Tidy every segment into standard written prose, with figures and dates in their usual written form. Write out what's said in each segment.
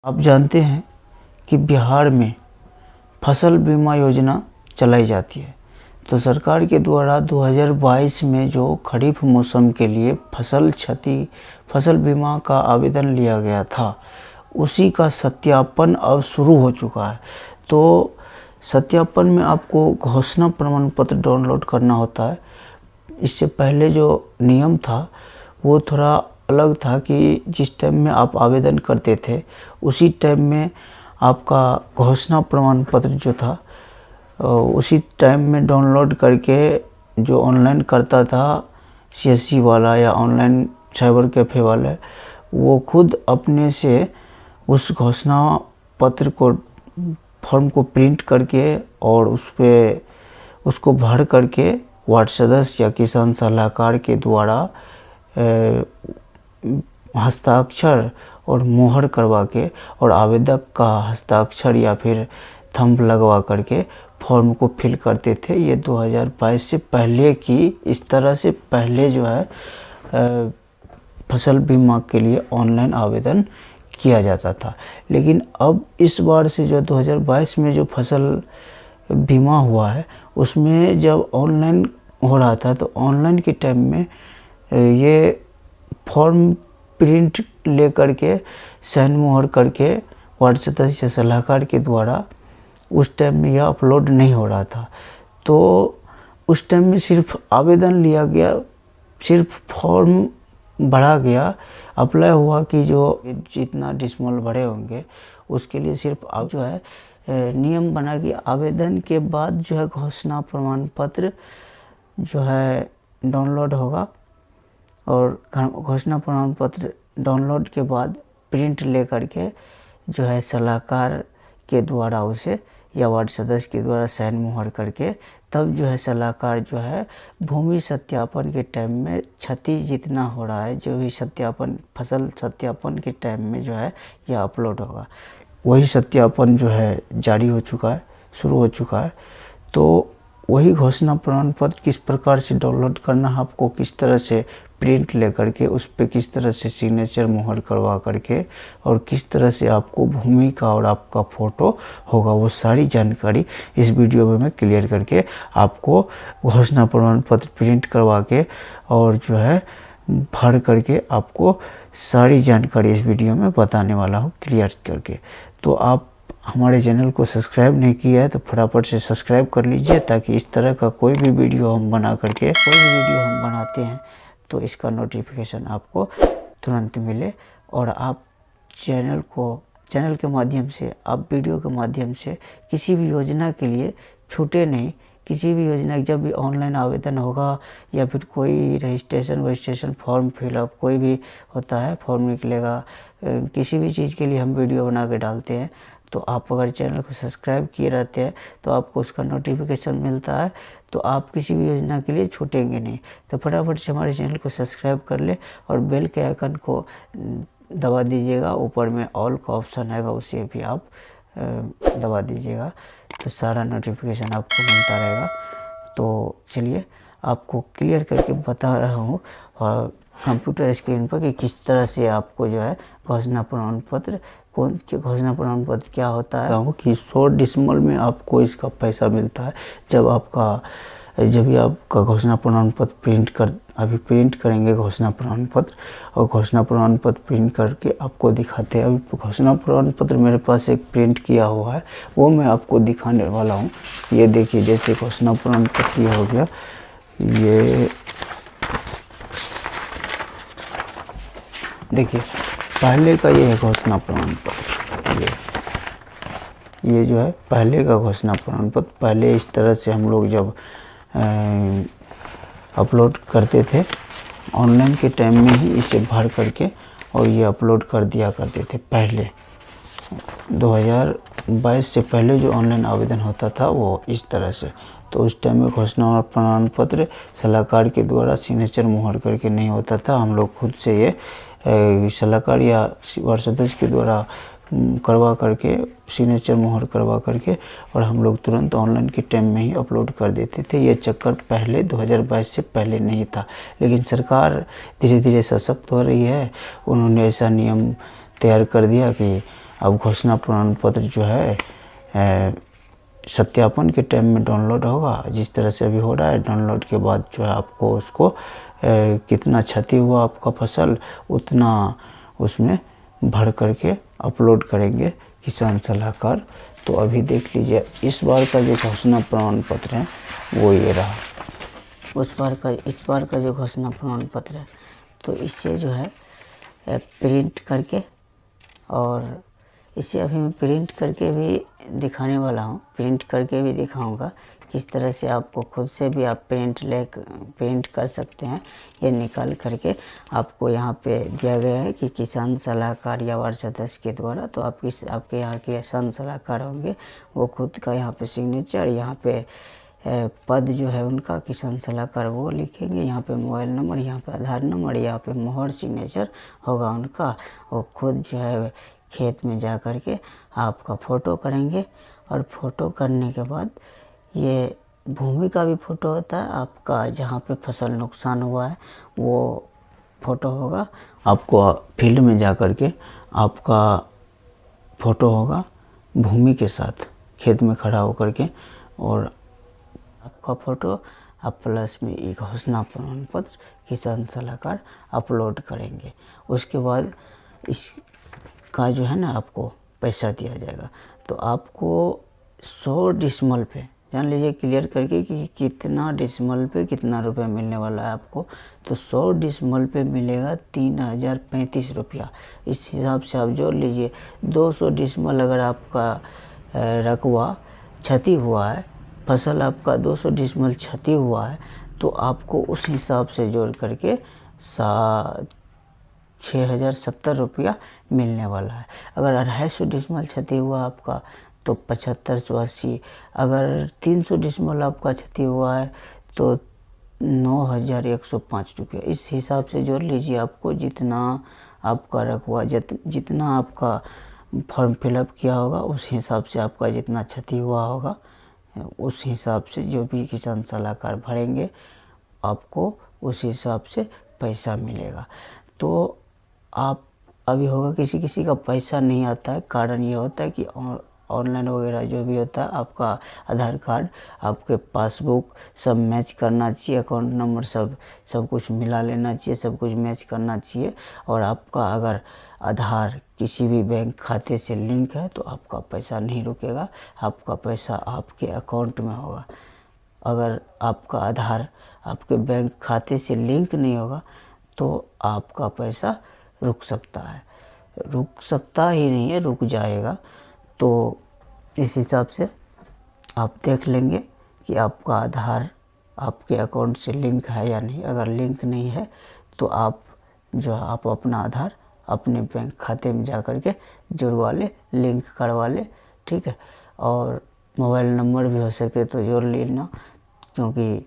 आप जानते हैं कि बिहार में फसल बीमा योजना चलाई जाती है। तो सरकार के द्वारा 2022 में जो खरीफ मौसम के लिए फसल बीमा का आवेदन लिया गया था, उसी का सत्यापन अब शुरू हो चुका है। तो सत्यापन में आपको घोषणा प्रमाण पत्र डाउनलोड करना होता है। इससे पहले जो नियम था वो थोड़ा अलग था कि जिस टाइम में आप आवेदन करते थे उसी टाइम में आपका घोषणा प्रमाण पत्र जो था उसी टाइम में डाउनलोड करके जो ऑनलाइन करता था सीएससी वाला या ऑनलाइन साइबर कैफ़े वाले, वो खुद अपने से उस घोषणा पत्र को फॉर्म को प्रिंट करके और उसको भर करके वार्ड सदस्य या किसान सलाहकार के द्वारा हस्ताक्षर और मोहर करवा के और आवेदक का हस्ताक्षर या फिर थंब लगवा करके फॉर्म को फिल करते थे। ये 2022 से पहले की इस तरह से पहले जो है फसल बीमा के लिए ऑनलाइन आवेदन किया जाता था। लेकिन अब इस बार से जो 2022 में जो फसल बीमा हुआ है उसमें जब ऑनलाइन हो रहा था तो ऑनलाइन के टाइम में ये फॉर्म प्रिंट ले करके साइन मोहर करके वार्ड सदस्य सलाहकार के द्वारा उस टाइम में यह अपलोड नहीं हो रहा था। तो उस टाइम में सिर्फ आवेदन लिया गया, सिर्फ फॉर्म भरा गया, अप्लाई हुआ कि जो जितना डिसमल भरे होंगे उसके लिए सिर्फ अब जो है नियम बना कि आवेदन के बाद जो है घोषणा प्रमाण पत्र जो है डाउनलोड होगा और घोषणा प्रमाण पत्र डाउनलोड के बाद प्रिंट ले करके जो है सलाहकार के द्वारा उसे या वार्ड सदस्य के द्वारा साइन मोहर करके तब जो है सलाहकार जो है भूमि सत्यापन के टाइम में क्षति जितना हो रहा है जो भी सत्यापन फसल सत्यापन के टाइम में जो है यह अपलोड होगा। वही सत्यापन जो है जारी हो चुका है, शुरू हो चुका है। तो वही घोषणा प्रमाण पत्र किस प्रकार से डाउनलोड करना है, आपको किस तरह से प्रिंट ले करके उस पर किस तरह से सिग्नेचर मोहर करवा करके और किस तरह से आपको भूमि का और आपका फ़ोटो होगा, वो सारी जानकारी इस वीडियो में मैं क्लियर करके आपको घोषणा प्रमाण पत्र प्रिंट करवा के और जो है भर करके आपको सारी जानकारी इस वीडियो में बताने वाला हूँ क्लियर करके। तो आप हमारे चैनल को सब्सक्राइब नहीं किया है तो फटाफट से सब्सक्राइब कर लीजिए ताकि इस तरह का कोई भी वीडियो हम बनाते हैं तो इसका नोटिफिकेशन आपको तुरंत मिले और आप चैनल के माध्यम से, आप वीडियो के माध्यम से किसी भी योजना के लिए छूटे नहीं। किसी भी योजना जब भी ऑनलाइन आवेदन होगा या फिर कोई रजिस्ट्रेशन फॉर्म फिलअप कोई भी होता है, फॉर्म निकलेगा, किसी भी चीज़ के लिए हम वीडियो बना के डालते हैं तो आप अगर चैनल को सब्सक्राइब किए रहते हैं तो आपको उसका नोटिफिकेशन मिलता है, तो आप किसी भी योजना के लिए छूटेंगे नहीं। तो फटाफट से हमारे चैनल को सब्सक्राइब कर ले और बेल के आइकन को दबा दीजिएगा। ऊपर में ऑल का ऑप्शन आएगा, उसे भी आप दबा दीजिएगा तो सारा नोटिफिकेशन आपको मिलता रहेगा। तो चलिए आपको क्लियर करके बता रहा हूँ और कंप्यूटर स्क्रीन पर कि किस तरह से आपको जो है घोषणा प्रमाण पत्र घोषणा प्रमाण पत्र क्या होता है कि 100 डिसमल में आपको इसका पैसा मिलता है। जब भी आपका घोषणा प्रमाण पत्र प्रिंट करेंगे घोषणा प्रमाण पत्र और घोषणा प्रमाण पत्र प्रिंट करके आपको दिखाते हैं। अभी घोषणा प्रमाण पत्र मेरे पास एक प्रिंट किया हुआ है, वो मैं आपको दिखाने वाला हूँ। ये देखिए, जैसे घोषणा प्रमाण पत्र ये हो गया, ये देखिए पहले का ये है घोषणा प्रमाण पत्र। ये जो है पहले का घोषणा प्रमाण पत्र, पहले इस तरह से हम लोग जब अपलोड करते थे ऑनलाइन के टाइम में ही इसे भर करके और ये अपलोड कर दिया करते थे। पहले 2022 से पहले जो ऑनलाइन आवेदन होता था वो इस तरह से। तो उस टाइम में घोषणा प्रमाण पत्र सलाहकार के द्वारा सिग्नेचर मोहर करके नहीं होता था, हम लोग खुद से ये सलाहकार या वार्ड सदस्य के द्वारा करवा करके सिग्नेचर मोहर करवा करके और हम लोग तुरंत ऑनलाइन के टाइम में ही अपलोड कर देते थे। ये चक्कर पहले 2022 से पहले नहीं था, लेकिन सरकार धीरे धीरे सशक्त हो रही है। उन्होंने ऐसा नियम तैयार कर दिया कि अब घोषणा प्रमाण पत्र जो है सत्यापन के टाइम में डाउनलोड होगा, जिस तरह से अभी हो रहा है। डाउनलोड के बाद जो है आपको उसको कितना क्षति हुआ आपका फसल, उतना उसमें भर करके अपलोड करेंगे किसान सलाहकार। तो अभी देख लीजिए, इस बार का जो घोषणा प्रमाण पत्र है वो ये रहा। इस बार का जो घोषणा प्रमाण पत्र है, तो इससे जो है प्रिंट करके, और इसे अभी मैं प्रिंट करके भी दिखाने वाला हूँ, प्रिंट करके भी दिखाऊंगा किस तरह से आपको खुद से भी आप प्रिंट कर सकते हैं। ये निकाल करके आपको यहाँ पे दिया गया है कि किसान सलाहकार या वार्ड सदस्य के द्वारा। तो आपके यहाँ के किसान सलाहकार होंगे, वो खुद का यहाँ पे सिग्नेचर, यहाँ पे पद जो है उनका किसान सलाहकार वो लिखेंगे, यहाँ पे मोबाइल नंबर, यहाँ पे आधार नंबर, यहाँ पे मोहर सिग्नेचर होगा उनका। वो खुद जो है खेत में जा कर के आपका फ़ोटो करेंगे, और फ़ोटो करने के बाद ये भूमि का भी फ़ोटो होता है आपका, जहाँ पे फसल नुकसान हुआ है वो फ़ोटो होगा। आपको फील्ड में जा कर के आपका फ़ोटो होगा भूमि के साथ, खेत में खड़ा होकर के, और आपका फ़ोटो आप प्लस में एक घोषणा प्रमाण पत्र किसान सलाहकार अपलोड करेंगे। उसके बाद इसका जो है ना आपको पैसा दिया जाएगा। तो आपको 100 डिसमल पे, जान लीजिए क्लियर करके कि कितना डिसमल पे कितना रुपया मिलने वाला है आपको। तो 100 डिसमल पे मिलेगा 3035 रुपया। इस हिसाब से आप जोड़ लीजिए। 200 डिसमल अगर आपका रकबा क्षति हुआ है, फसल आपका 200 डिसमल क्षति हुआ है, तो आपको उस हिसाब से जोड़ करके 6070 रुपया मिलने वाला है। अगर 250 डिसमल क्षति हुआ आपका तो 7580। अगर 300 डिसमल आपका क्षति हुआ है तो 9105 रुपया। इस हिसाब से जोड़ लीजिए। आपको जितना आपका रकबा, जितना आपका फॉर्म फिलअप किया होगा, उस हिसाब से आपका जितना क्षति हुआ होगा, उस हिसाब से जो भी किसान सलाहकार भरेंगे आपको उस हिसाब से पैसा मिलेगा। तो आप अभी होगा किसी का पैसा नहीं आता है, कारण ये होता है कि ऑनलाइन वगैरह जो भी होता है, आपका आधार कार्ड, आपके पासबुक सब मैच करना चाहिए, अकाउंट नंबर सब कुछ मिला लेना चाहिए, सब कुछ मैच करना चाहिए। और आपका अगर आधार किसी भी बैंक खाते से लिंक है तो आपका पैसा नहीं रुकेगा, आपका पैसा आपके अकाउंट में होगा। अगर आपका आधार आपके बैंक खाते से लिंक नहीं होगा तो आपका पैसा रुक सकता है, रुक सकता ही नहीं है, रुक जाएगा। तो इस हिसाब से आप देख लेंगे कि आपका आधार आपके अकाउंट से लिंक है या नहीं। अगर लिंक नहीं है तो आप अपना आधार अपने बैंक खाते में जा कर के जुड़वा ले, लिंक करवा ले, ठीक है। और मोबाइल नंबर भी हो सके तो जोड़ लेना, क्योंकि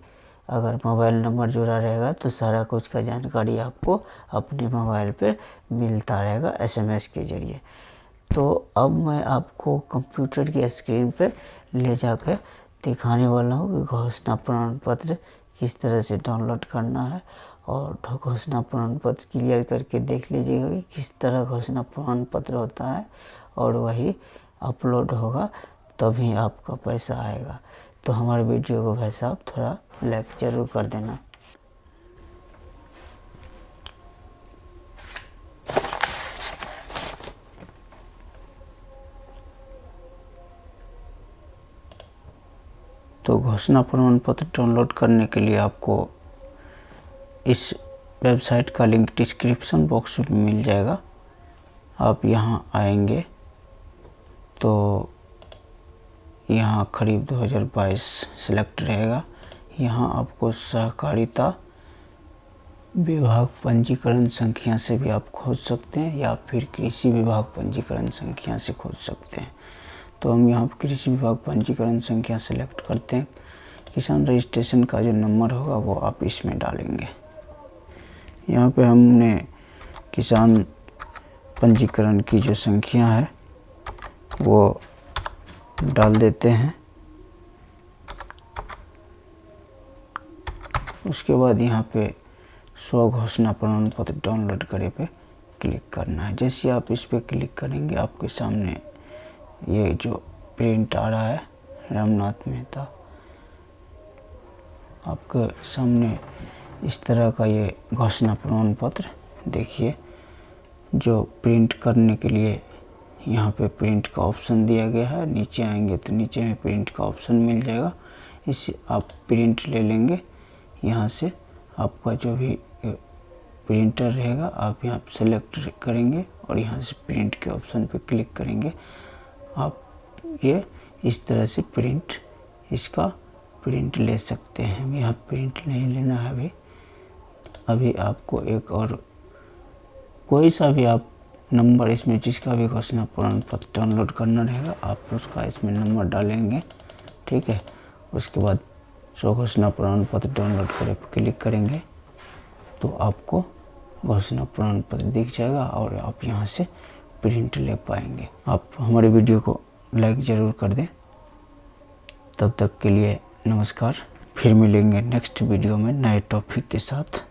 अगर मोबाइल नंबर जुड़ा रहेगा तो सारा कुछ का जानकारी आपको अपने मोबाइल पे मिलता रहेगा SMS के ज़रिए। तो अब मैं आपको कंप्यूटर की स्क्रीन पे ले जाकर दिखाने वाला हूँ कि घोषणा प्रमाण पत्र किस तरह से डाउनलोड करना है। और घोषणा प्रमाण पत्र क्लियर करके देख लीजिएगा कि किस तरह घोषणा प्रमाण पत्र होता है, और वही अपलोड होगा तभी आपका पैसा आएगा। तो हमारे वीडियो को भाई साहब थोड़ा लाइक ज़रूर कर देना। तो घोषणा प्रमाण पत्र डाउनलोड करने के लिए आपको इस वेबसाइट का लिंक डिस्क्रिप्शन बॉक्स में मिल जाएगा। आप यहाँ आएंगे तो यहाँ खरीफ 2022 सिलेक्ट रहेगा। यहाँ आपको सहकारिता विभाग पंजीकरण संख्या से भी आप खोज सकते हैं, या फिर कृषि विभाग पंजीकरण संख्या से खोज सकते हैं। तो हम यहाँ कृषि विभाग पंजीकरण संख्या सेलेक्ट करते हैं। किसान रजिस्ट्रेशन का जो नंबर होगा वो आप इसमें डालेंगे। यहाँ पे हमने किसान पंजीकरण की जो संख्या है वो डाल देते हैं। उसके बाद यहाँ पे 100 घोषणा प्रमाण पत्र डाउनलोड करे पे क्लिक करना है। जैसे आप इस पर क्लिक करेंगे आपके सामने ये जो प्रिंट आ रहा है रामनाथ मेहता, आपके सामने इस तरह का ये घोषणा प्रमाण पत्र देखिए, जो प्रिंट करने के लिए यहाँ पे प्रिंट का ऑप्शन दिया गया है। नीचे आएंगे तो नीचे में प्रिंट का ऑप्शन मिल जाएगा, इसे आप प्रिंट ले लेंगे। यहाँ से आपका जो भी प्रिंटर रहेगा आप यहाँ सेलेक्ट करेंगे और यहाँ से प्रिंट के ऑप्शन पे क्लिक करेंगे। आप ये इस तरह से इसका प्रिंट ले सकते हैं। यहाँ प्रिंट नहीं लेना है अभी आपको एक और कोई सा भी आप नंबर इसमें जिसका भी घोषणा प्रमाण पत्र डाउनलोड करना रहेगा आप उसका इसमें नंबर डालेंगे, ठीक है। उसके बाद घोषणा प्रमाण पत्र डाउनलोड करे पर क्लिक करेंगे तो आपको घोषणा प्रमाण पत्र दिख जाएगा और आप यहाँ से प्रिंट ले पाएंगे। आप हमारे वीडियो को लाइक ज़रूर कर दें। तब तक के लिए नमस्कार, फिर मिलेंगे नेक्स्ट वीडियो में नए टॉपिक के साथ।